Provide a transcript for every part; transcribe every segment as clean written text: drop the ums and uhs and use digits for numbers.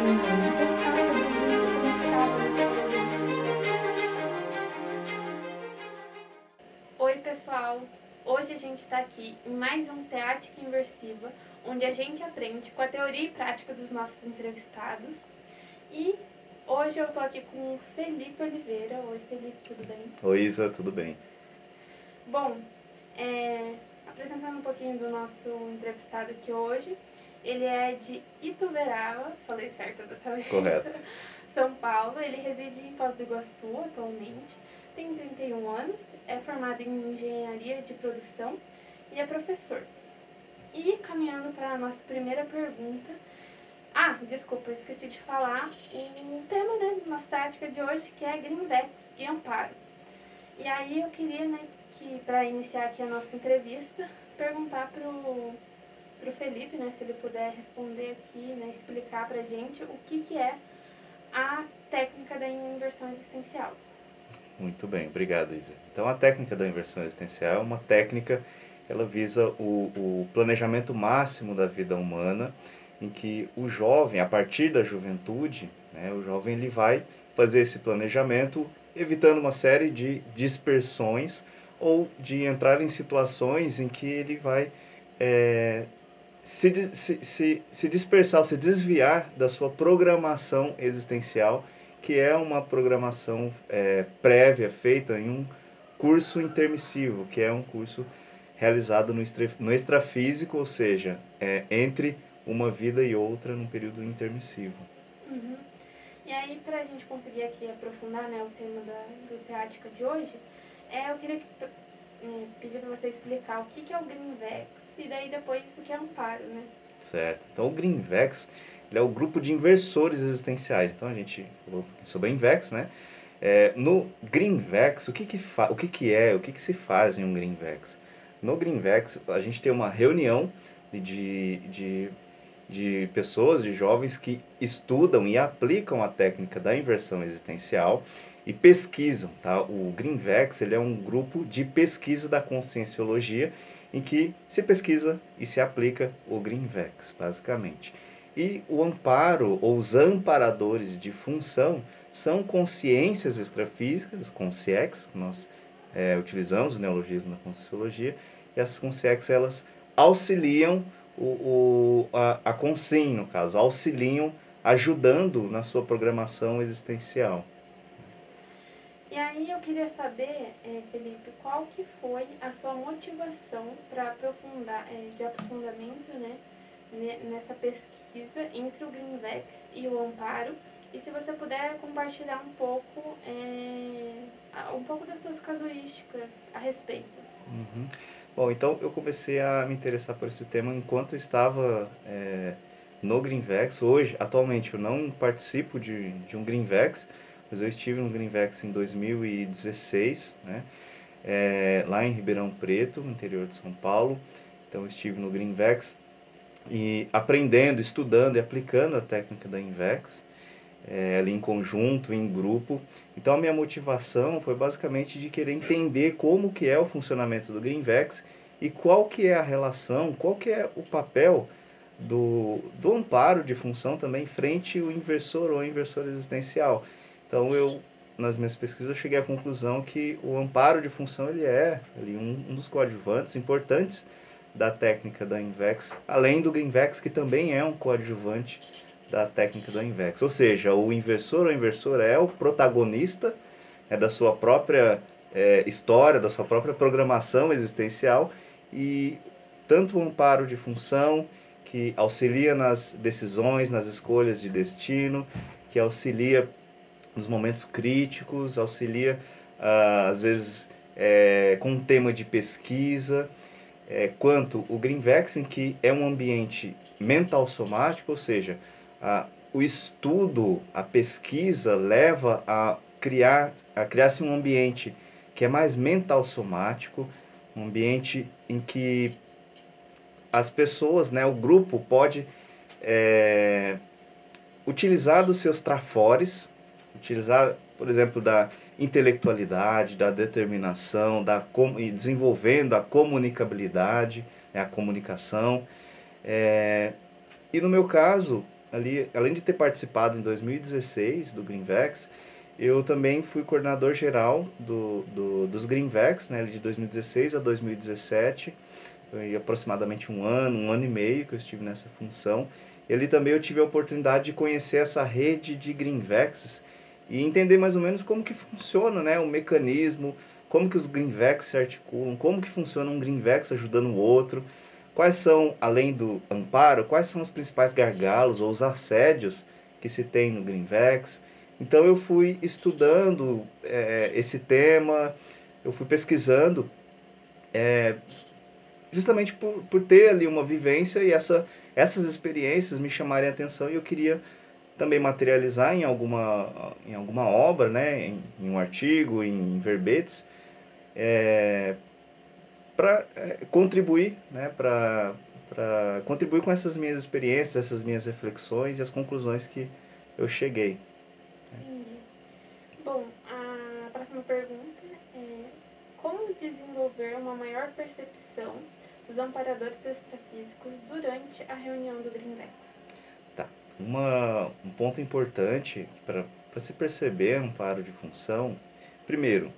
de pensar sobre o mundo como ficava na escola. Oi, pessoal! Hoje a gente está aqui em mais um Teática Inversiva, onde a gente aprende com a teoria e prática dos nossos entrevistados. E hoje eu estou aqui com o Felipe Oliveira. Oi, Felipe, tudo bem? Oi, Isa, tudo bem? Bom, apresentando um pouquinho do nosso entrevistado aqui hoje, ele é de Ituverava, falei certo dessa vez? Correto. São Paulo. Ele reside em Foz do Iguaçu atualmente, tem 31 anos, é formado em engenharia de produção e é professor. E caminhando para a nossa primeira pergunta, desculpa, eu esqueci de falar o tema, né, da nossa tática de hoje, que é Greenvex e Amparo. E aí eu queria, né, que para iniciar aqui a nossa entrevista, perguntar pro Felipe, né, se ele puder responder aqui, né, explicar pra gente o que é a técnica da inversão existencial. Muito bem, obrigado, Isa. Então, a técnica da inversão existencial é uma técnica que ela visa o planejamento máximo da vida humana, em que o jovem, a partir da juventude, né, o jovem ele vai fazer esse planejamento evitando uma série de dispersões ou de entrar em situações em que ele vai se dispersar, ou se desviar da sua programação existencial, que é uma programação prévia, feita em um curso intermissivo, que é um curso realizado no extrafísico, ou seja, entre uma vida e outra num período intermissivo. Uhum. E aí, para a gente conseguir aqui aprofundar, né, o tema do Teática de hoje, eu queria pedir para você explicar o que é o Greenvex e daí depois o que é Amparo, né? Certo. Então, o Greenvex ele é o grupo de inversores existenciais. Então, a gente falou um pouquinho sobre a Invex, né? No Greenvex, o que se faz em um Greenvex? No Greenvex, a gente tem uma reunião de pessoas, de jovens que estudam e aplicam a técnica da inversão existencial e pesquisam, tá? O Greenvex, ele é um grupo de pesquisa da conscienciologia em que se pesquisa e se aplica o Greenvex, basicamente. E o amparo, ou os amparadores de função, são consciências extrafísicas, consciex, que nós utilizamos o neologismo na conscienciologia, e essas consciex, elas auxiliam a consciência, no caso, auxiliam, ajudando na sua programação existencial. E aí eu queria saber, Felipe, qual que foi a sua motivação para aprofundamento, né, nessa pesquisa entre o Greenvex e o Amparo, e se você puder compartilhar um pouco das suas casuísticas a respeito. Uhum. Bom, então eu comecei a me interessar por esse tema enquanto eu estava no Greenvex. Hoje, atualmente, eu não participo de um Greenvex, mas eu estive no Greenvex em 2016, né? Lá em Ribeirão Preto, no interior de São Paulo. Então eu estive no Greenvex e aprendendo, estudando e aplicando a técnica da Invex, ali em conjunto, em grupo. Então a minha motivação foi basicamente de querer entender como que é o funcionamento do Greenvex e qual que é a relação, qual que é o papel do amparo de função também frente ao inversor ou inversor existencial. Então nas minhas pesquisas eu cheguei à conclusão que o amparo de função ele é ali um dos coadjuvantes importantes da técnica da Invex, além do Greenvex, que também é um coadjuvante da técnica da Invex. Ou seja, o inversor ou inversora é o protagonista da sua própria história, da sua própria programação existencial, e tanto o amparo de função, que auxilia nas decisões, nas escolhas de destino, que auxilia nos momentos críticos, auxilia às vezes com um tema de pesquisa, quanto o Greenvex, em que é um ambiente mental somático, ou seja, o estudo, a pesquisa leva a criar-se um ambiente que é mais mental somático, um ambiente em que as pessoas, né, o grupo pode utilizar dos seus trafores, utilizar, por exemplo, da intelectualidade, da determinação, e desenvolvendo a comunicabilidade, a comunicação. E no meu caso, ali, além de ter participado em 2016 do Greenvex, eu também fui coordenador geral dos Greenvex, né, de 2016 a 2017. Foi aproximadamente um ano e meio que eu estive nessa função. E ali também eu tive a oportunidade de conhecer essa rede de Greenvex e entender mais ou menos como que funciona, né, o mecanismo, como que os Greenvex se articulam, como que funciona um Greenvex ajudando o outro, quais são, além do amparo, quais são os principais gargalos ou os assédios que se tem no Greenvex. Então eu fui estudando esse tema, eu fui pesquisando, justamente por ter ali uma vivência e essas experiências me chamarem a atenção e eu queria também materializar em alguma obra, né, em um artigo, em verbetes, para contribuir, né, para contribuir com essas minhas experiências, essas minhas reflexões e as conclusões que eu cheguei. Entendi. Bom, a próxima pergunta é: como desenvolver uma maior percepção dos amparadores extrafísicos durante a reunião do Greenvex? Tá. Um ponto importante para se perceber amparo de função, primeiro,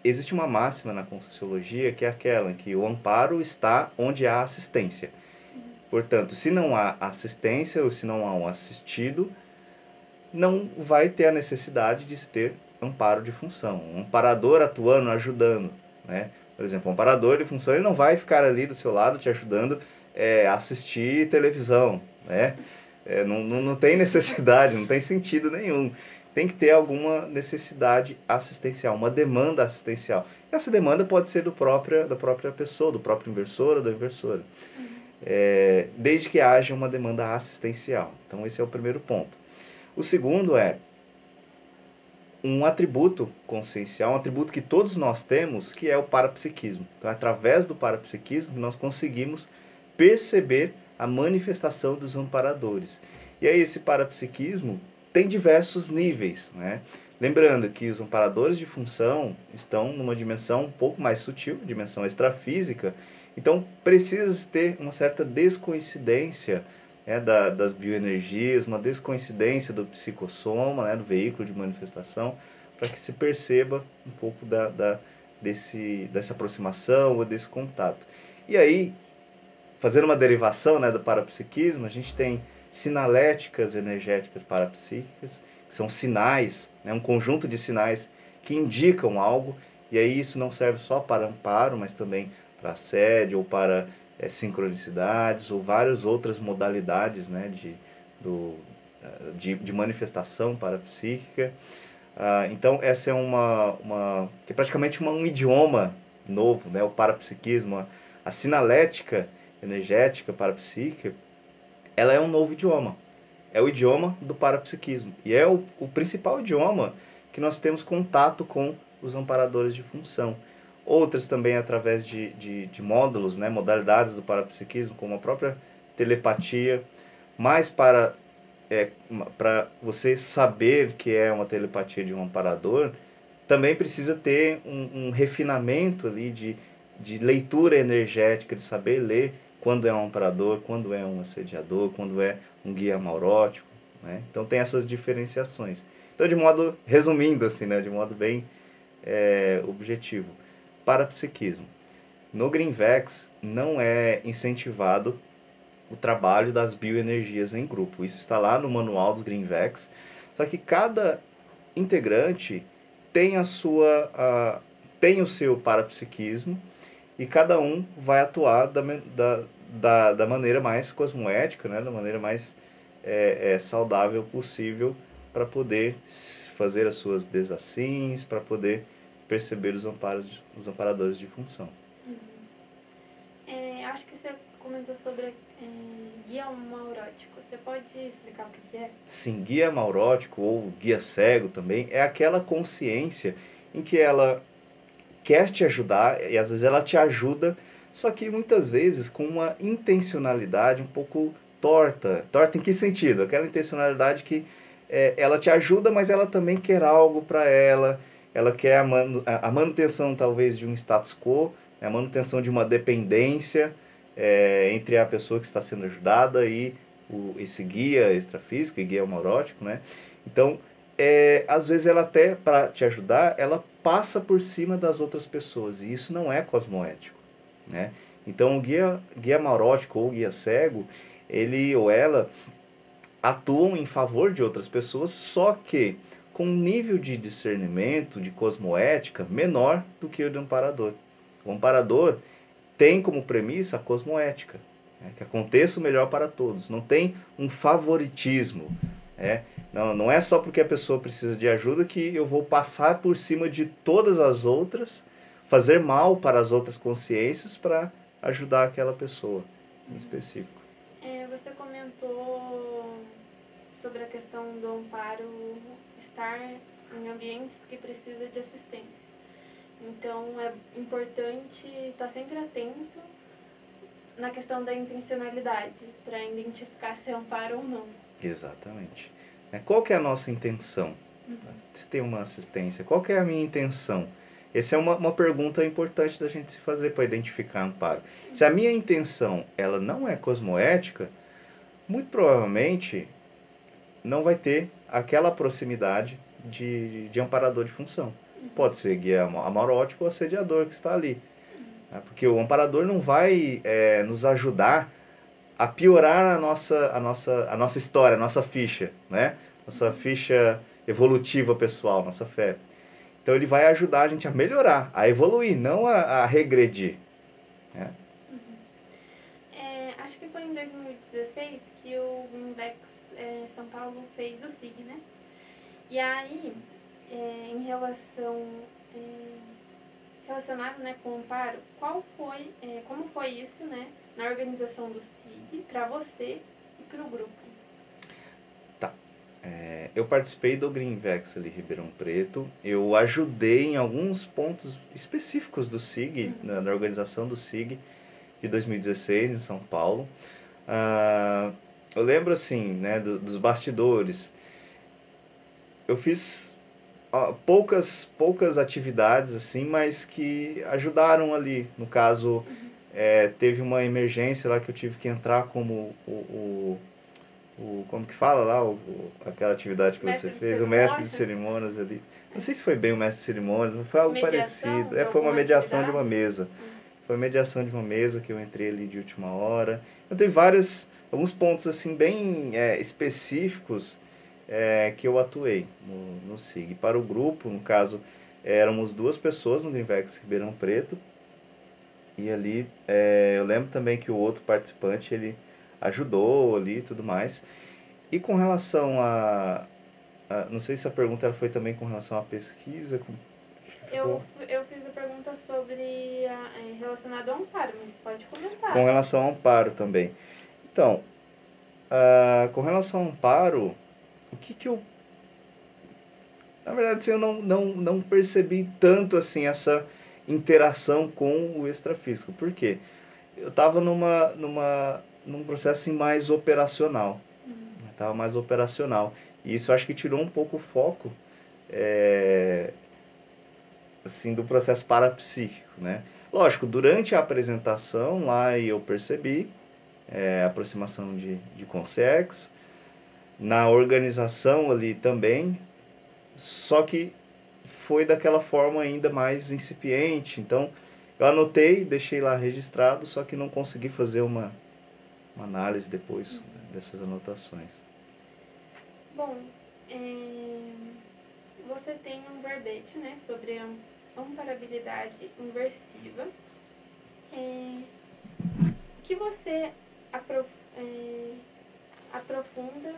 existe uma máxima na Conscienciologia que é aquela em que o amparo está onde há assistência. Portanto, se não há assistência ou se não há um assistido, não vai ter a necessidade de se ter amparo de função. Um amparador atuando, ajudando, né? Por exemplo, um amparador de função, ele não vai ficar ali do seu lado te ajudando a assistir televisão, né? Não tem necessidade, não tem sentido nenhum. Tem que ter alguma necessidade assistencial, uma demanda assistencial. Essa demanda pode ser da própria pessoa, do próprio inversor ou da inversora. Desde que haja uma demanda assistencial. Então, esse é o primeiro ponto. O segundo é um atributo consciencial, um atributo que todos nós temos, que é o parapsiquismo. Então, é através do parapsiquismo que nós conseguimos perceber a manifestação dos amparadores. E aí, esse parapsiquismo tem diversos níveis, né? Lembrando que os amparadores de função estão numa dimensão um pouco mais sutil, dimensão extrafísica, então precisa ter uma certa descoincidência, né, das bioenergias, uma descoincidência do psicossoma, né, do veículo de manifestação, para que se perceba um pouco dessa aproximação ou desse contato. E aí, fazendo uma derivação, né, do parapsiquismo, a gente tem sinaléticas energéticas parapsíquicas, que são sinais, né, um conjunto de sinais que indicam algo, e aí isso não serve só para amparo, mas também para assédio ou para sincronicidades ou várias outras modalidades, né, de manifestação parapsíquica. Então essa é que é praticamente um idioma novo, né, o parapsiquismo, a sinalética energética parapsíquica, ela é um novo idioma. É o idioma do parapsiquismo. E é o principal idioma que nós temos contato com os amparadores de função. Outras também através de módulos, né, modalidades do parapsiquismo, como a própria telepatia. Mas para você saber que é uma telepatia de um amparador, também precisa ter um refinamento ali de leitura energética, de saber ler quando é um amparador, quando é um assediador, quando é um guia maurótico, né? Então tem essas diferenciações. Então, resumindo assim, né, de modo bem objetivo, parapsiquismo. No Greenvex não é incentivado o trabalho das bioenergias em grupo. Isso está lá no manual dos Greenvex. Só que cada integrante tem tem o seu parapsiquismo e cada um vai atuar da maneira mais cosmoética, né? Da maneira mais saudável possível para poder fazer as suas desassins, para poder perceber os amparadores de função. Acho que você comentou sobre guia maurótico. Você pode explicar o que é? Sim, guia maurótico ou guia cego também é aquela consciência em que ela quer te ajudar e às vezes ela te ajuda, só que muitas vezes com uma intencionalidade um pouco torta. Torta em que sentido? Aquela intencionalidade que ela te ajuda, mas ela também quer algo para ela. Ela quer a manutenção talvez de um status quo, a manutenção de uma dependência entre a pessoa que está sendo ajudada e esse guia extrafísico e guia homoerótico, né? Então, às vezes ela até, para te ajudar, ela passa por cima das outras pessoas, e isso não é cosmoético, né? Então, o guia homoerótico ou guia cego, ele ou ela atuam em favor de outras pessoas, só que com um nível de discernimento, de cosmoética, menor do que o do amparador. O amparador tem como premissa a cosmoética, né? Que aconteça o melhor para todos. Não tem um favoritismo. Não é só porque a pessoa precisa de ajuda que eu vou passar por cima de todas as outras, fazer mal para as outras consciências para ajudar aquela pessoa em específico. Você comentou sobre a questão do amparo estar em ambientes que precisam de assistência. Então, é importante estar sempre atento na questão da intencionalidade, para identificar se é amparo ou não. Exatamente. Qual que é a nossa intenção? Se tem uma assistência, qual que é a minha intenção? Essa é uma pergunta importante da gente se fazer para identificar amparo. Se a minha intenção ela não é cosmoética, muito provavelmente não vai ter aquela proximidade de amparador de função. Pode ser guia amorótico ou assediador que está ali. Porque o amparador não vai nos ajudar a piorar a nossa história, a nossa ficha, né? Nossa ficha evolutiva pessoal, nossa fé. Então ele vai ajudar a gente a melhorar, a evoluir, não a regredir. Né? Acho que foi em 2016 que o Greenvex São Paulo fez o SIG, né? E aí, em relacionado, né, com o amparo, como foi isso, né, na organização do SIG para você e para o grupo? Tá. Eu participei do Greenvex ali, Ribeirão Preto. Eu ajudei em alguns pontos específicos do SIG, na organização do SIG de 2016 em São Paulo. Eu lembro assim, né, dos bastidores. Eu fiz poucas atividades assim, mas que ajudaram ali. No caso, teve uma emergência lá que eu tive que entrar como como que fala lá, aquela atividade que você fez, o mestre de cerimônias ali. Não sei se foi bem o mestre de cerimônias, mas foi algo parecido. Foi uma mediação de uma mesa. Foi mediação de uma mesa que eu entrei ali de última hora. Então teve alguns pontos assim bem específicos que eu atuei no SIG. Para o grupo, no caso, éramos 2 pessoas no Greenvex Ribeirão Preto. E ali, eu lembro também que o outro participante, ele ajudou ali e tudo mais. E com relação não sei se a pergunta foi também com relação à pesquisa. Eu fiz a pergunta sobre relacionado ao amparo, mas pode comentar. Com relação ao amparo também. Então, com relação ao amparo, o que eu... Na verdade, assim, eu não percebi tanto assim essa interação com o extrafísico. Por quê? Eu estava num processo assim, mais operacional. Estava mais operacional. E isso eu acho que tirou um pouco o foco assim, do processo parapsíquico, né? Lógico, durante a apresentação lá eu percebi aproximação de consex, na organização ali também, só que foi daquela forma ainda mais incipiente. Então, eu anotei, deixei lá registrado, só que não consegui fazer uma análise depois dessas anotações. Bom, você tem um verbete, né, sobre amparabilidade inversiva. Que você aprofunda,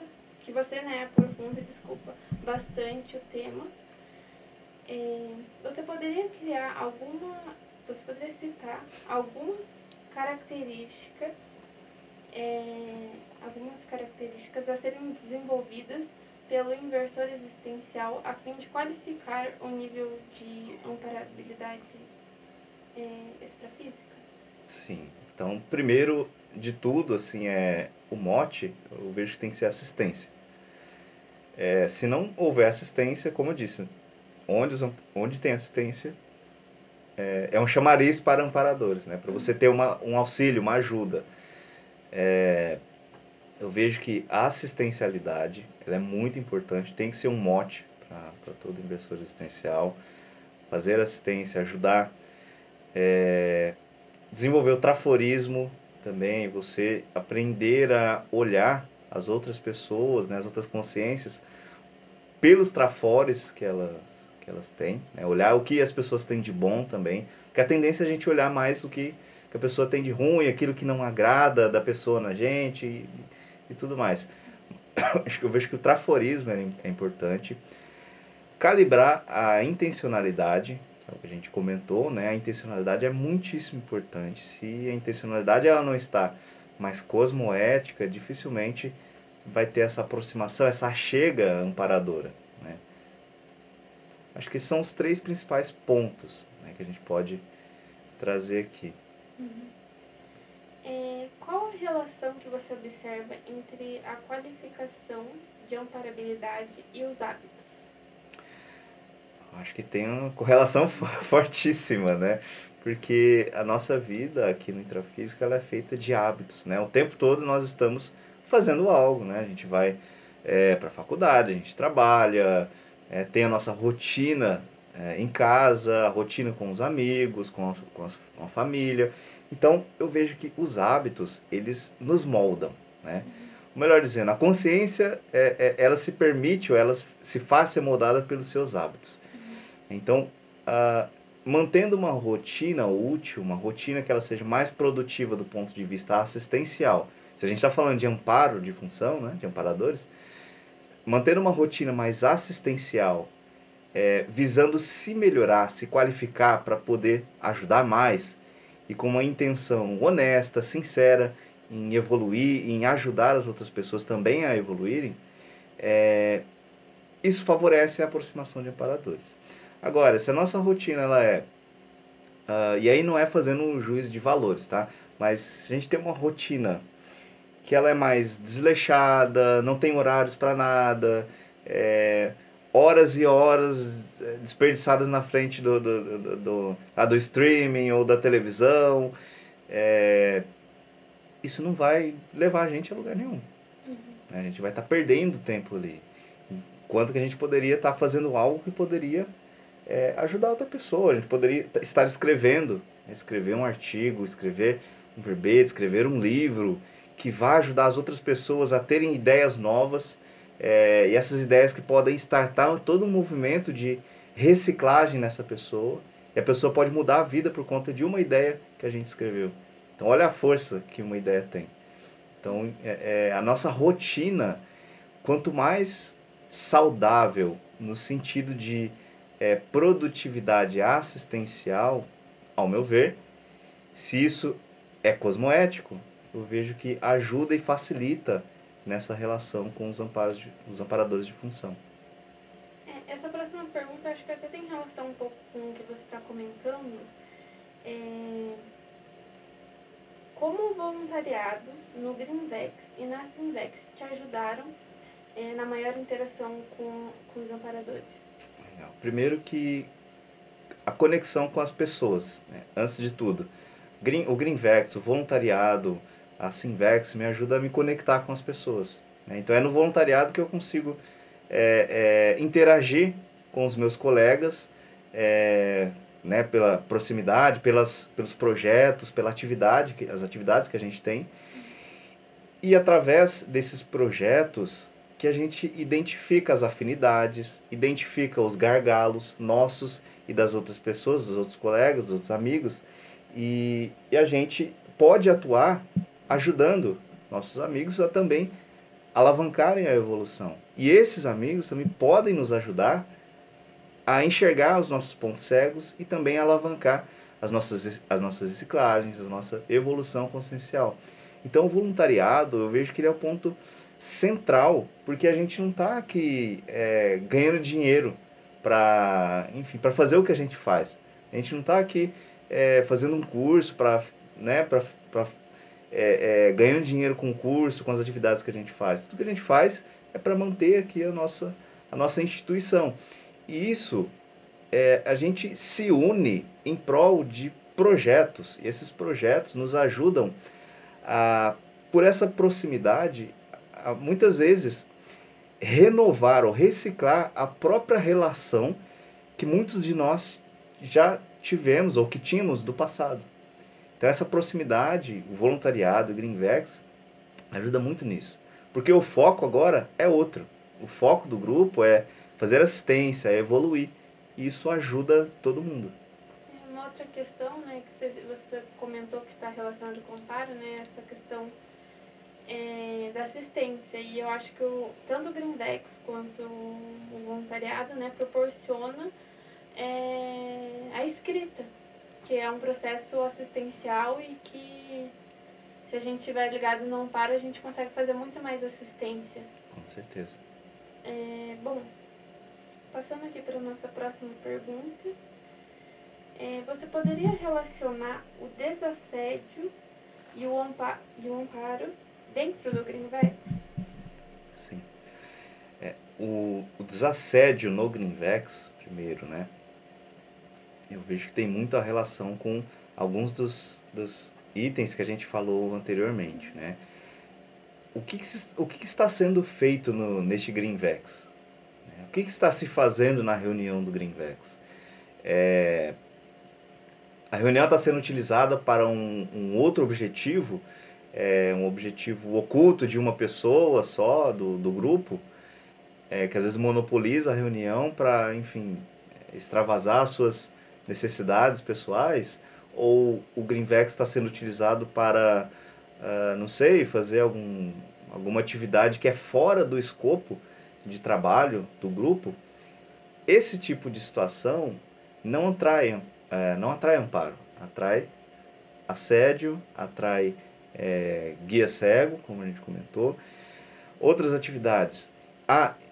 bastante o tema. Você poderia citar algumas características a serem desenvolvidas pelo inversor existencial a fim de qualificar o nível de amparabilidade extrafísica? Sim. Então, primeiro de tudo, assim, o mote, eu vejo que tem que ser assistência. Se não houver assistência, como eu disse, onde tem assistência, é um chamariz para amparadores, né? Para você ter um auxílio, uma ajuda. eu vejo que a assistencialidade, ela é muito importante, tem que ser um mote para todo investidor existencial. Fazer assistência, ajudar, desenvolver o traforismo também, você aprender a olhar as outras pessoas, né, as outras consciências, pelos trafores que elas têm, né, olhar o que as pessoas têm de bom também, porque a tendência é a gente olhar mais o que a pessoa tem de ruim, aquilo que não agrada da pessoa na gente e tudo mais. Acho que eu vejo que o traforismo é importante. Calibrar a intencionalidade, que é o que a gente comentou, né? A intencionalidade é muitíssimo importante. Se a intencionalidade ela não está mais cosmoética, dificilmente vai ter essa aproximação, essa chega amparadora, né? Acho que esses são os 3 principais pontos, né, que a gente pode trazer aqui. Qual a relação que você observa entre a qualificação de amparabilidade e os hábitos? Acho que tem uma correlação fortíssima, né? Porque a nossa vida aqui no intrafísico ela é feita de hábitos, né? O tempo todo nós estamos fazendo algo, né? A gente vai para a faculdade, a gente trabalha, tem a nossa rotina em casa, a rotina com os amigos, com a família. Então, eu vejo que os hábitos, eles nos moldam, né? Ou melhor dizendo, a consciência, ela se permite ou ela se faz ser moldada pelos seus hábitos. Então, mantendo uma rotina útil, uma rotina que ela seja mais produtiva do ponto de vista assistencial. Se a gente está falando de amparo de função, né, de amparadores, mantendo uma rotina mais assistencial, visando se melhorar, se qualificar para poder ajudar mais e com uma intenção honesta, sincera, em evoluir, em ajudar as outras pessoas também a evoluírem, isso favorece a aproximação de amparadores. Agora, se a nossa rotina ela e aí não é fazendo um juízo de valores, tá? Mas se a gente tem uma rotina que ela é mais desleixada, não tem horários para nada, horas e horas desperdiçadas na frente do streaming ou da televisão, isso não vai levar a gente a lugar nenhum. A gente vai estar perdendo tempo ali. Enquanto que a gente poderia estar fazendo algo que poderia ajudar outra pessoa. A gente poderia estar escrevendo, escrever um artigo, escrever um verbete, escrever um livro que vai ajudar as outras pessoas a terem ideias novas, e essas ideias que podem startar todo um movimento de reciclagem nessa pessoa, e a pessoa pode mudar a vida por conta de uma ideia que a gente escreveu. Então olha a força que uma ideia tem. Então a nossa rotina, quanto mais saudável no sentido de produtividade assistencial, ao meu ver, se isso é cosmoético, eu vejo que ajuda e facilita nessa relação com os amparadores de função. Essa próxima pergunta acho que até tem relação um pouco com o que você está comentando. Como o voluntariado no Greenvex e na Simvex te ajudaram na maior interação com os amparadores? Legal. Primeiro que a conexão com as pessoas, né? Antes de tudo. O Greenvex, o voluntariado, a Simvex me ajuda a me conectar com as pessoas, né? Então é no voluntariado que eu consigo interagir com os meus colegas, né, pela proximidade, pelos projetos, pela atividade, as atividades que a gente tem. E através desses projetos que a gente identifica as afinidades, identifica os gargalos nossos e das outras pessoas, dos outros colegas, dos outros amigos, e a gente pode atuar ajudando nossos amigos a também alavancarem a evolução. E esses amigos também podem nos ajudar a enxergar os nossos pontos cegos e também alavancar as nossas reciclagens, a nossa evolução consciencial. Então o voluntariado, eu vejo que ele é o ponto central, porque a gente não está aqui ganhando dinheiro para fazer o que a gente faz. A gente não está aqui fazendo um curso ganhando dinheiro com o curso, com as atividades que a gente faz. Tudo que a gente faz é para manter aqui a nossa instituição. E isso, a gente se une em prol de projetos. E esses projetos nos ajudam, por essa proximidade, muitas vezes, renovar ou reciclar a própria relação que muitos de nós já tivemos ou que tínhamos do passado. Então essa proximidade, o voluntariado, o Greenvex, ajuda muito nisso. Porque o foco agora é outro. O foco do grupo é fazer assistência, é evoluir. E isso ajuda todo mundo. Uma outra questão, né, que você comentou que está relacionado com o Amparo, né, essa questão da assistência. E eu acho que tanto o Greenvex quanto o voluntariado, né, proporciona a escrita, que é um processo assistencial e que, se a gente estiver ligado no Amparo, a gente consegue fazer muito mais assistência. Com certeza. Bom, passando aqui para a nossa próxima pergunta, você poderia relacionar o desassédio e o amparo dentro do Greenvex? Sim. O desassédio no Greenvex, primeiro, né? Eu vejo que tem muita relação com alguns dos itens que a gente falou anteriormente, né? O que está sendo feito neste Greenvex? O que está se fazendo na reunião do Greenvex? A reunião está sendo utilizada para um outro objetivo, um objetivo oculto de uma pessoa só, do grupo, que às vezes monopoliza a reunião para, enfim, extravasar suas necessidades pessoais, ou o Greenvex está sendo utilizado para, não sei, fazer alguma atividade que é fora do escopo de trabalho do grupo. Esse tipo de situação não atrai amparo, atrai assédio, atrai guia cego, como a gente comentou, outras atividades.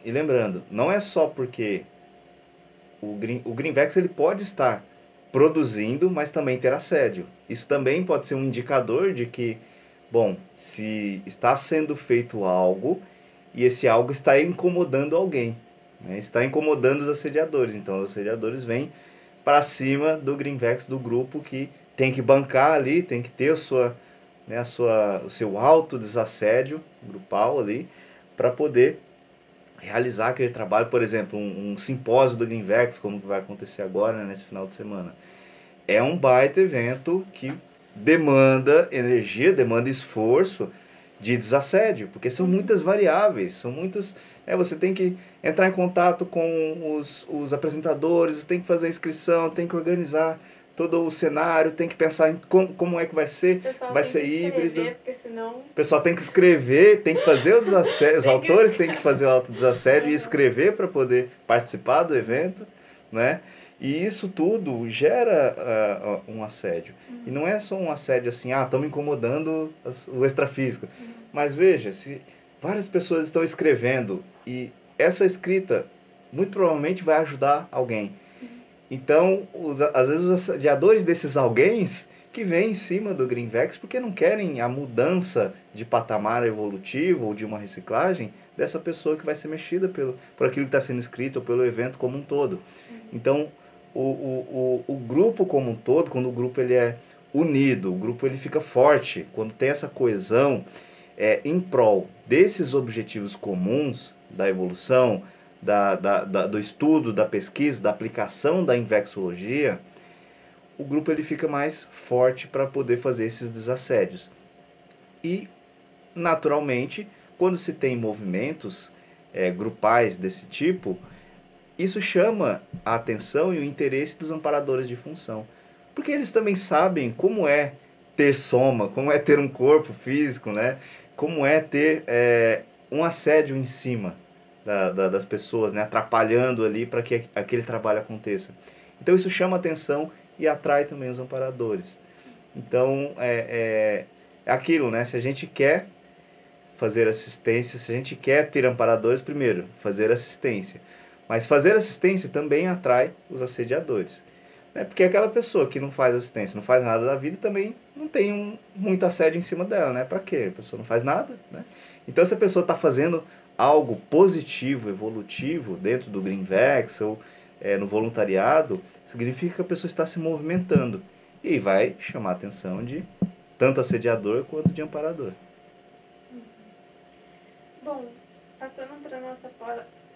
E lembrando, não é só porque o Greenvex ele pode estar produzindo, mas também ter assédio. Isso também pode ser um indicador de que, bom, se está sendo feito algo e esse algo está incomodando alguém, né? Está incomodando os assediadores. Então, os assediadores vêm para cima do Greenvex, do grupo, que tem que bancar ali, tem que ter o seu autodesassédio grupal ali, para poder realizar aquele trabalho. Por exemplo, um simpósio do Greenvex, como vai acontecer agora, né, nesse final de semana. É um baita evento que demanda energia, demanda esforço de desassédio, porque são muitas variáveis, são muitos... você tem que entrar em contato com os apresentadores, você tem que fazer a inscrição, tem que organizar todo o cenário, tem que pensar em como é que vai ser, vai ser híbrido. Senão... O pessoal tem que escrever, tem que fazer o desassédio, os autores têm que fazer o autodesassédio e escrever para poder participar do evento, né? E isso tudo gera um assédio. E não é só um assédio assim, estamos incomodando o extrafísico. Mas veja, se várias pessoas estão escrevendo e essa escrita muito provavelmente vai ajudar alguém. Então, às vezes os assediadores desses alguéms que vêm em cima do Greenvex porque não querem a mudança de patamar evolutivo ou de uma reciclagem dessa pessoa que vai ser mexida por aquilo que está sendo escrito ou pelo evento como um todo. Então, o grupo como um todo, quando o grupo ele é unido, o grupo ele fica forte, quando tem essa coesão em prol desses objetivos comuns da evolução, do estudo, da pesquisa, da aplicação da invexologia, o grupo ele fica mais forte para poder fazer esses desassédios. E, naturalmente, quando se tem movimentos grupais desse tipo, isso chama a atenção e o interesse dos amparadores de função. Porque eles também sabem como é ter soma, como é ter um corpo físico, né? Como é ter um assédio em cima das pessoas, né? Atrapalhando ali para que aquele trabalho aconteça. Então isso chama atenção e atrai também os amparadores. Então é aquilo, né? Se a gente quer fazer assistência, se a gente quer ter amparadores, primeiro, fazer assistência. Mas fazer assistência também atrai os assediadores. Né? Porque aquela pessoa que não faz assistência, não faz nada da vida, também não tem muito assédio em cima dela, né? Para quê? A pessoa não faz nada, né? Então, se a pessoa está fazendo algo positivo, evolutivo, dentro do Greenvex ou no voluntariado, significa que a pessoa está se movimentando. E vai chamar a atenção de tanto assediador quanto de amparador. Bom, passando para a nossa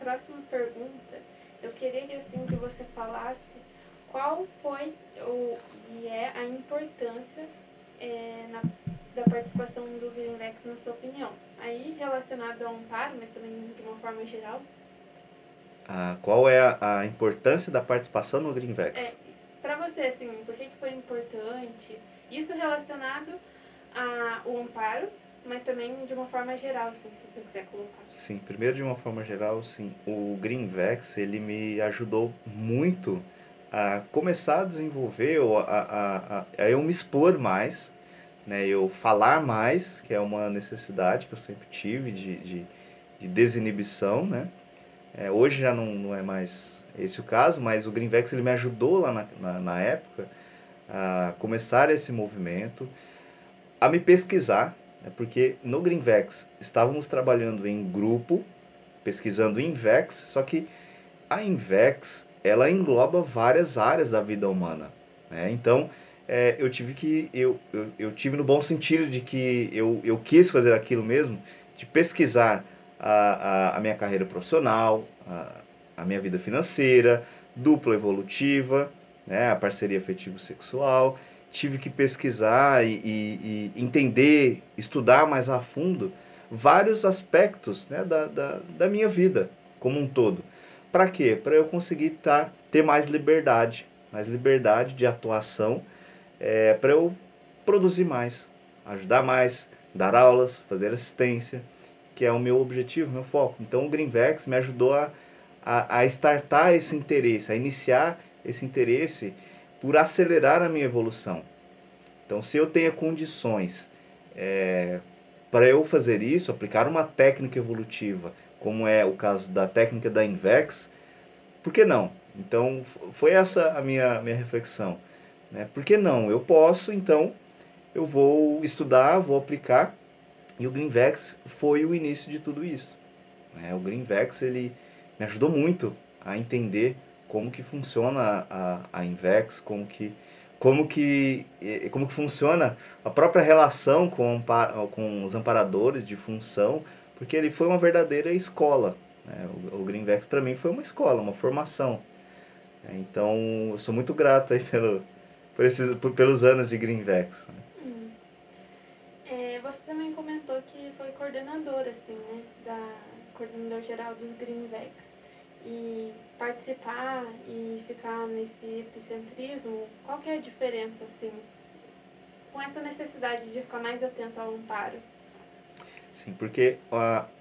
próxima pergunta, eu queria que, assim, que você falasse qual foi e é a importância da participação do Greenvex na sua opinião. Aí relacionado ao amparo, mas também de uma forma geral. Qual é a importância da participação no Greenvex? Para você, assim, por que foi importante? Isso relacionado ao amparo, mas também de uma forma geral, assim, se você quiser colocar. Sim, primeiro de uma forma geral, sim. O Greenvex, ele me ajudou muito a começar a desenvolver, ou a eu me expor mais, né? Eu falar mais, que é uma necessidade que eu sempre tive de desinibição, né? Hoje já não é mais esse o caso, mas o Greenvex ele me ajudou lá na época a começar esse movimento, a me pesquisar, né? Porque no Greenvex estávamos trabalhando em grupo, pesquisando Invex, só que a Invex ela engloba várias áreas da vida humana, né? Então eu tive no bom sentido de que eu quis fazer aquilo mesmo, de pesquisar a minha carreira profissional, a minha vida financeira, dupla evolutiva, né, a parceria afetivo-sexual. Tive que pesquisar e entender, estudar mais a fundo vários aspectos, né, da minha vida como um todo. Para quê? Para eu conseguir ter mais liberdade de atuação, para eu produzir mais, ajudar mais, dar aulas, fazer assistência, que é o meu objetivo, meu foco. Então o Greenvex me ajudou a startar esse interesse, a iniciar esse interesse por acelerar a minha evolução. Então se eu tenho condições para eu fazer isso, aplicar uma técnica evolutiva, como é o caso da técnica da Invex, por que não? Então foi essa a minha reflexão, né? Por que não? Eu posso, então eu vou estudar, vou aplicar. E o Greenvex foi o início de tudo isso, né? O Greenvex ele me ajudou muito a entender como que funciona a Invex, como que funciona a própria relação com os amparadores de função, porque ele foi uma verdadeira escola, né? O Greenvex para mim foi uma escola, uma formação. Então eu sou muito grato aí pelos anos de Greenvex. Você também comentou que foi coordenador, assim, né, coordenador geral dos Greenvex. E participar e ficar nesse epicentrismo, qual que é a diferença, assim, com essa necessidade de ficar mais atento ao amparo? Sim, porque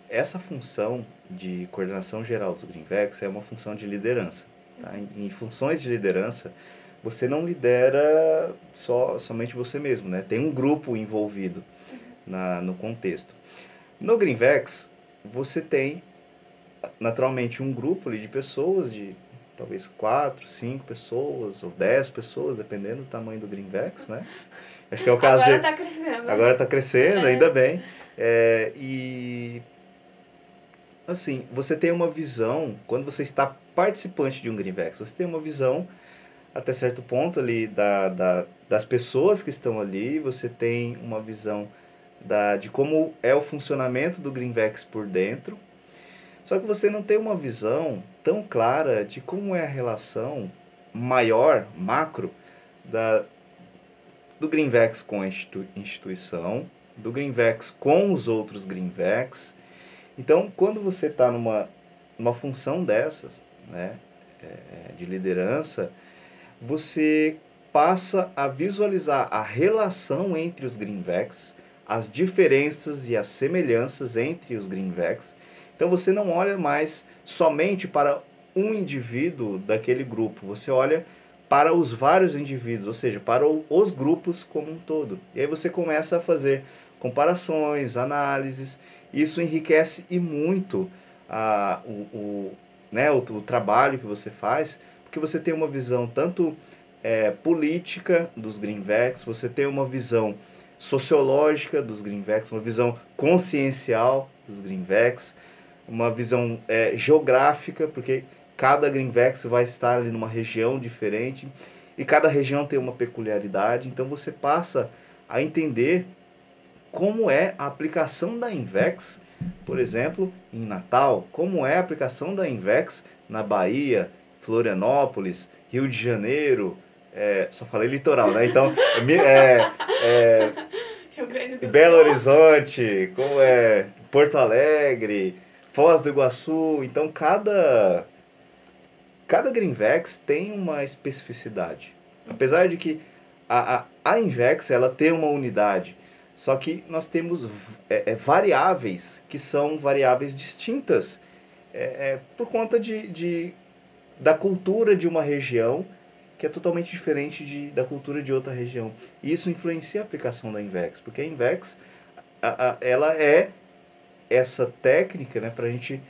essa função de coordenação geral dos Greenvex é uma função de liderança. Tá? Em funções de liderança, você não lidera somente você mesmo, né? Tem um grupo envolvido no contexto. No Greenvex, você tem naturalmente um grupo ali de pessoas, de talvez 4, 5 pessoas ou 10 pessoas, dependendo do tamanho do Greenvex, né? Acho que é o caso Agora está crescendo. Agora está crescendo, ainda bem. E assim, você tem uma visão, quando você está participante de um Greenvex, você tem uma visão até certo ponto ali das pessoas que estão ali, você tem uma visão de como é o funcionamento do Greenvex por dentro, só que você não tem uma visão tão clara de como é a relação maior, macro, do Greenvex com a instituição, do Greenvex com os outros Greenvex. Então, quando você está numa função dessas, né, de liderança, você passa a visualizar a relação entre os Greenvex, as diferenças e as semelhanças entre os Greenvex. Então você não olha mais somente para um indivíduo daquele grupo, você olha para os vários indivíduos, ou seja, para os grupos como um todo. E aí você começa a fazer comparações, análises. Isso enriquece e muito o trabalho que você faz, porque você tem uma visão tanto política dos Greenvex, você tem uma visão sociológica dos Greenvex, uma visão consciencial dos Greenvex, uma visão geográfica, porque cada Greenvex vai estar ali numa região diferente e cada região tem uma peculiaridade, então você passa a entender como é a aplicação da Invex Por exemplo, em Natal, como é a aplicação da Invex na Bahia, Florianópolis, Rio de Janeiro, só falei litoral, né? Então, Rio Grande do Belo Sul. Horizonte, como é Porto Alegre, Foz do Iguaçu. Então, cada Greenvex tem uma especificidade. Apesar de que a Invex ela tem uma unidade, só que nós temos variáveis que são variáveis distintas por conta da cultura de uma região que é totalmente diferente da cultura de outra região. E isso influencia a aplicação da Invex, porque a Invex ela é essa técnica, né, para a gente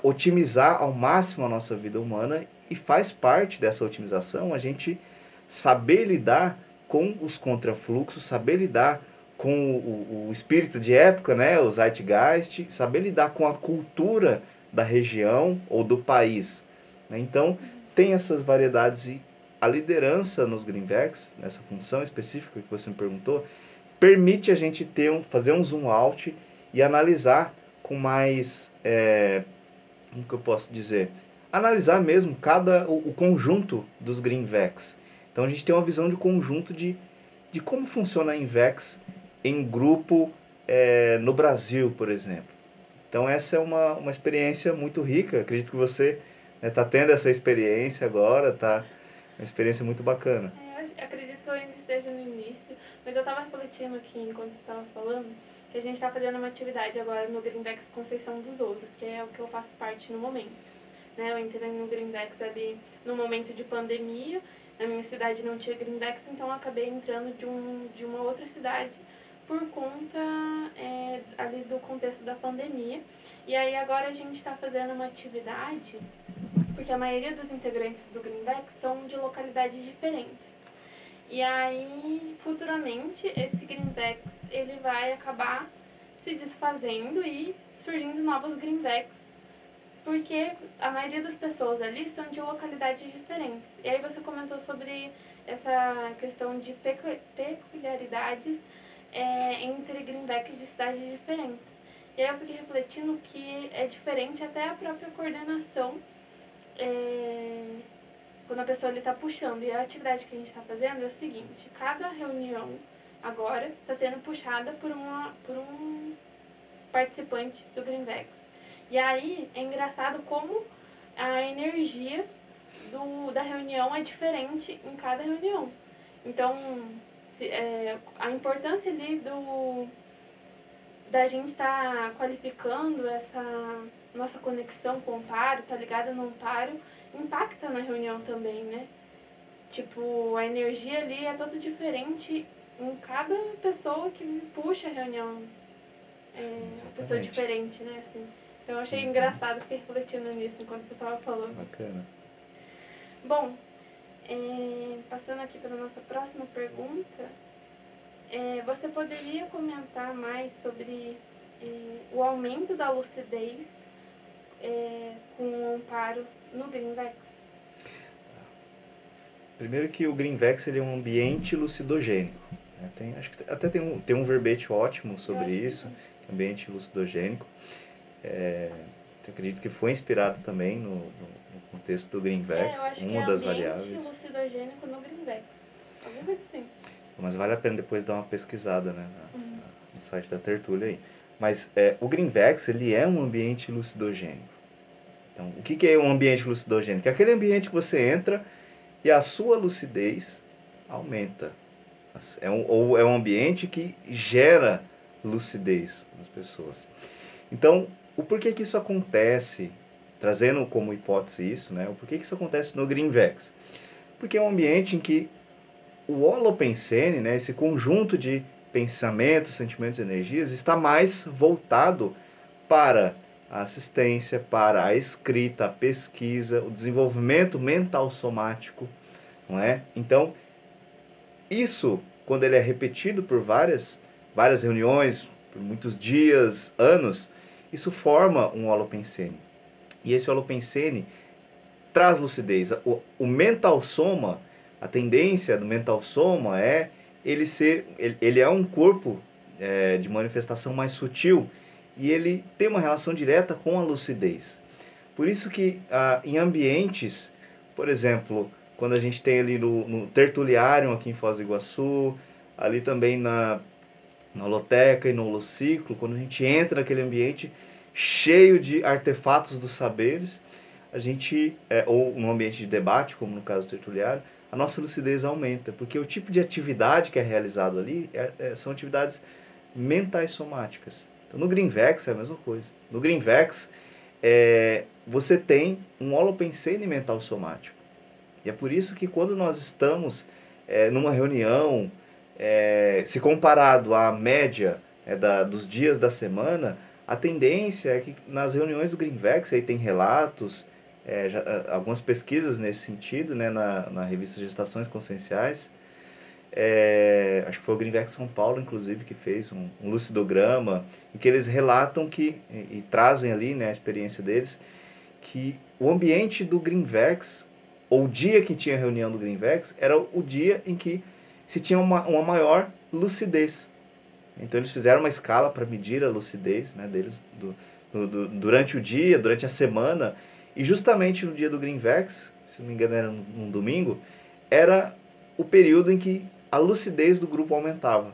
otimizar ao máximo a nossa vida humana, e faz parte dessa otimização a gente saber lidar com os contrafluxos, saber lidar com o espírito de época, né, o Zeitgeist, saber lidar com a cultura da região ou do país, né? Então, tem essas variedades, e a liderança nos Greenvex, nessa função específica que você me perguntou, permite a gente fazer um zoom out e analisar com mais, como que eu posso dizer? Analisar mesmo o conjunto dos Greenvex. Então a gente tem uma visão de conjunto de como funciona a Invex em grupo no Brasil, por exemplo. Então essa é uma experiência muito rica. Acredito que você está tendo essa experiência agora, tá? Uma experiência muito bacana. Eu acredito que eu ainda esteja no início, mas eu estava refletindo aqui enquanto você estava falando que a gente está fazendo uma atividade agora no Greenvex Conceição dos Ouros, que é o que eu faço parte no momento. Né? Eu entrei no Greenvex ali no momento de pandemia, na minha cidade não tinha Greenvex, então eu acabei entrando de uma outra cidade por conta ali do contexto da pandemia. E aí agora a gente está fazendo uma atividade, porque a maioria dos integrantes do Greenvex são de localidades diferentes. E aí, futuramente, esse Greenvex ele vai acabar se desfazendo e surgindo novos Greenvex, porque a maioria das pessoas ali são de localidades diferentes. E aí você comentou sobre essa questão de peculiaridades entre Greenvex de cidades diferentes. E aí eu fiquei refletindo que é diferente até a própria coordenação, quando a pessoa está puxando. E a atividade que a gente está fazendo é o seguinte: cada reunião agora está sendo puxada por um participante do Greenvex. E aí é engraçado como a energia da reunião é diferente em cada reunião. Então, a importância ali da gente estar qualificando essa nossa conexão com o Amparo, tá ligada no Amparo, impacta na reunião também, né? Tipo, a energia ali é toda diferente em cada pessoa que puxa a reunião. Uma pessoa diferente, né? Assim. Então eu achei engraçado, fiquei refletindo nisso enquanto você estava falando. Bacana. Bom, passando aqui para a nossa próxima pergunta, você poderia comentar mais sobre o aumento da lucidez com o Amparo no Greenvex? Primeiro que o Greenvex ele é um ambiente lucidogênico. Né? Acho que até tem um verbete ótimo sobre isso, ambiente lucidogênico. Eu acredito que foi inspirado também no contexto do Greenvex, uma das variáveis. Ambiente lucidogênico no Greenvex. Alguma coisa assim. Mas vale a pena depois dar uma pesquisada, né, no site da Tertúlia aí. Mas o Greenvex ele é um ambiente lucidogênico. Então, o que é um ambiente lucidogênico? É aquele ambiente que você entra e a sua lucidez aumenta. É um ambiente que gera lucidez nas pessoas. Então, o porquê que isso acontece, trazendo como hipótese isso, né? O porquê que isso acontece no Greenvex? Porque é um ambiente em que o holopensene, né, esse conjunto de pensamentos, sentimentos e energias, está mais voltado para a assistência, para a escrita, a pesquisa, o desenvolvimento mental somático, não é? Então, isso, quando ele é repetido por várias reuniões, por muitos dias, anos, isso forma um holopensene. E esse holopensene traz lucidez. O mental soma, a tendência do mental soma ele é um corpo de manifestação mais sutil. e ele tem uma relação direta com a lucidez. Por isso que em ambientes, por exemplo, quando a gente tem ali no Tertuliário aqui em Foz do Iguaçu, ali também na holoteca e no holociclo, quando a gente entra naquele ambiente cheio de artefatos dos saberes, a gente, ou no ambiente de debate, como no caso do Tertuliário, a nossa lucidez aumenta, porque o tipo de atividade que é realizado ali são atividades mentais somáticas. Então, no Greenvex é a mesma coisa. No Greenvex, você tem um holopensene mental somático. E é por isso que quando nós estamos numa reunião, se comparado à média dos dias da semana, a tendência é que nas reuniões do Greenvex, aí tem relatos, algumas pesquisas nesse sentido, né, na revista Gestações Conscienciais, acho que foi o Greenvex São Paulo, inclusive, que fez um lucidograma, em que eles relatam e trazem ali, né, a experiência deles, que o ambiente do Greenvex, ou o dia que tinha a reunião do Greenvex, era o dia em que se tinha uma maior lucidez. Então eles fizeram uma escala para medir a lucidez, né, deles durante o dia, durante a semana, e justamente no dia do Greenvex, se não me engano era num domingo, era o período em que a lucidez do grupo aumentava.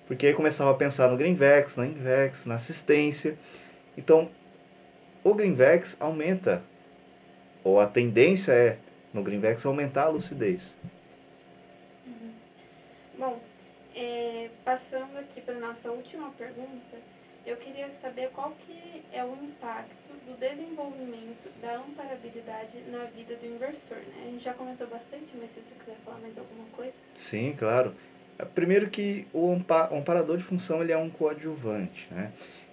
Porque aí começava a pensar no Greenvex, na Invex, na assistência. Então, o Greenvex aumenta, ou a tendência no Greenvex, aumentar a lucidez. Bom, passando aqui para a nossa última pergunta, eu queria saber qual que é o impacto do desenvolvimento da amparabilidade na vida do inversor, né? A gente já comentou bastante, mas se você quiser falar mais alguma coisa. Sim, claro. Primeiro que o amparador de função ele é um coadjuvante, né?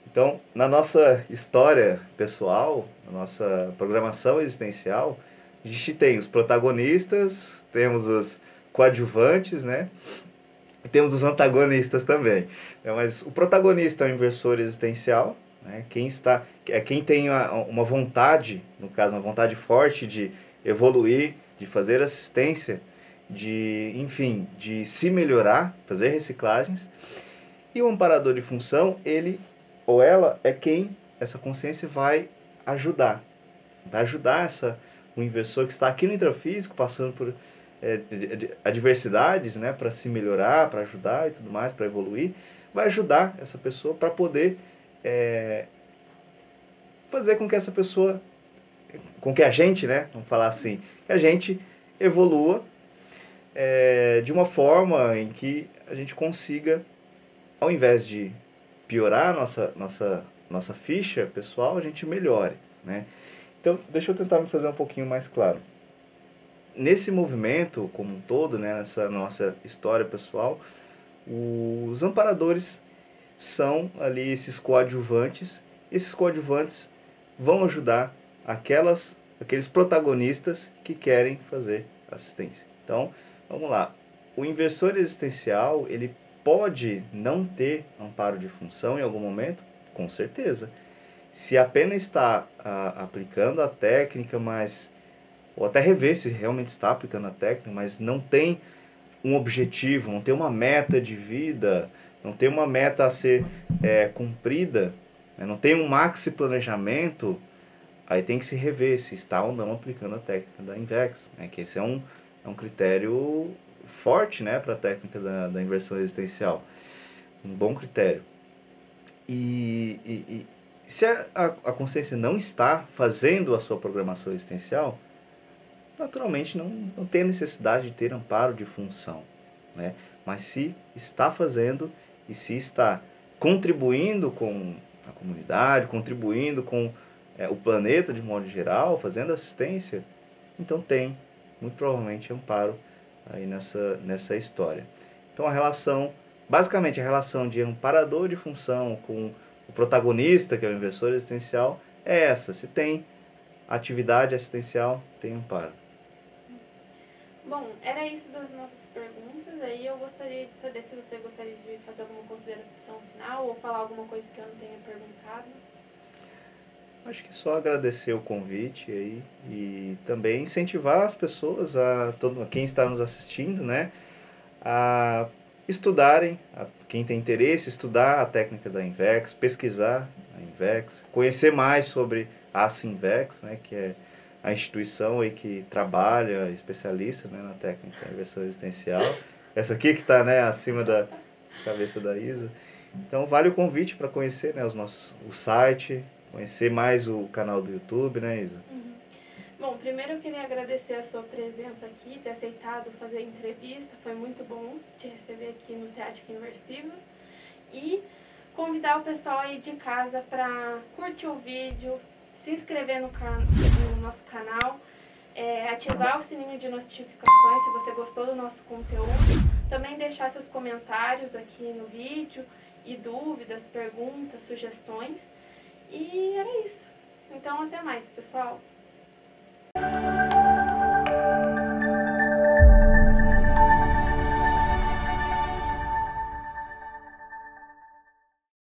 Então, na nossa história pessoal, na nossa programação existencial, a gente tem os protagonistas, temos os coadjuvantes, né? E temos os antagonistas também. Mas o protagonista é o inversor existencial, né? Quem tem uma vontade, no caso, uma vontade forte de evoluir, de fazer assistência, enfim, de se melhorar, fazer reciclagens. E o amparador de função, ele ou ela é quem essa consciência vai ajudar. Vai ajudar o inversor que está aqui no intrafísico, passando por adversidades, né, para se melhorar, para ajudar e tudo mais, para evoluir, vai ajudar essa pessoa para poder fazer com que essa pessoa, com que a gente, né, vamos falar assim, que a gente evolua de uma forma em que a gente consiga, ao invés de piorar nossa ficha pessoal, a gente melhore, né? Então, deixa eu tentar me fazer um pouquinho mais claro. Nesse movimento como um todo, né, nessa nossa história pessoal, os amparadores são ali esses coadjuvantes. Esses coadjuvantes vão ajudar aqueles protagonistas que querem fazer assistência. Então, vamos lá. O inversor existencial, ele pode não ter amparo de função em algum momento? Com certeza. Se apenas está aplicando a técnica, ou até rever se realmente está aplicando a técnica, mas não tem um objetivo, não tem uma meta de vida, não tem uma meta a ser cumprida, né? Não tem um maxi planejamento, aí tem que se rever se está ou não aplicando a técnica da Invex, né? Que esse é um critério forte, né, para a técnica da inversão existencial. Um bom critério. E se a consciência não está fazendo a sua programação existencial, naturalmente não tem necessidade de ter amparo de função, né? Mas se está fazendo e se está contribuindo com a comunidade, contribuindo com o planeta de modo geral, fazendo assistência, então tem, muito provavelmente, amparo aí nessa história. Então basicamente a relação de amparador de função com o protagonista, que é o inversor existencial, é essa. Se tem atividade assistencial, tem amparo. Bom, era isso das nossas perguntas. Aí eu gostaria de saber se você gostaria de fazer alguma consideração final ou falar alguma coisa que eu não tenha perguntado. Acho que só agradecer o convite aí e também incentivar as pessoas, a quem está nos assistindo, né, a estudarem, quem tem interesse, estudar a técnica da Invex, pesquisar a Invex, conhecer mais sobre a Sinvex, né, que é a instituição aí que trabalha, especialista, né, na técnica da inversão existencial. Essa aqui que está, né, acima da cabeça da Isa. Então vale o convite para conhecer, né, o site, conhecer mais o canal do YouTube, né, Isa? Bom, primeiro eu queria agradecer a sua presença aqui, ter aceitado fazer a entrevista, foi muito bom te receber aqui no Teática Inversiva. E convidar o pessoal aí de casa para curtir o vídeo, se inscrever no nosso canal, ativar o sininho de notificações se você gostou do nosso conteúdo, também deixar seus comentários aqui no vídeo e dúvidas, perguntas, sugestões. E era isso. Então até mais, pessoal!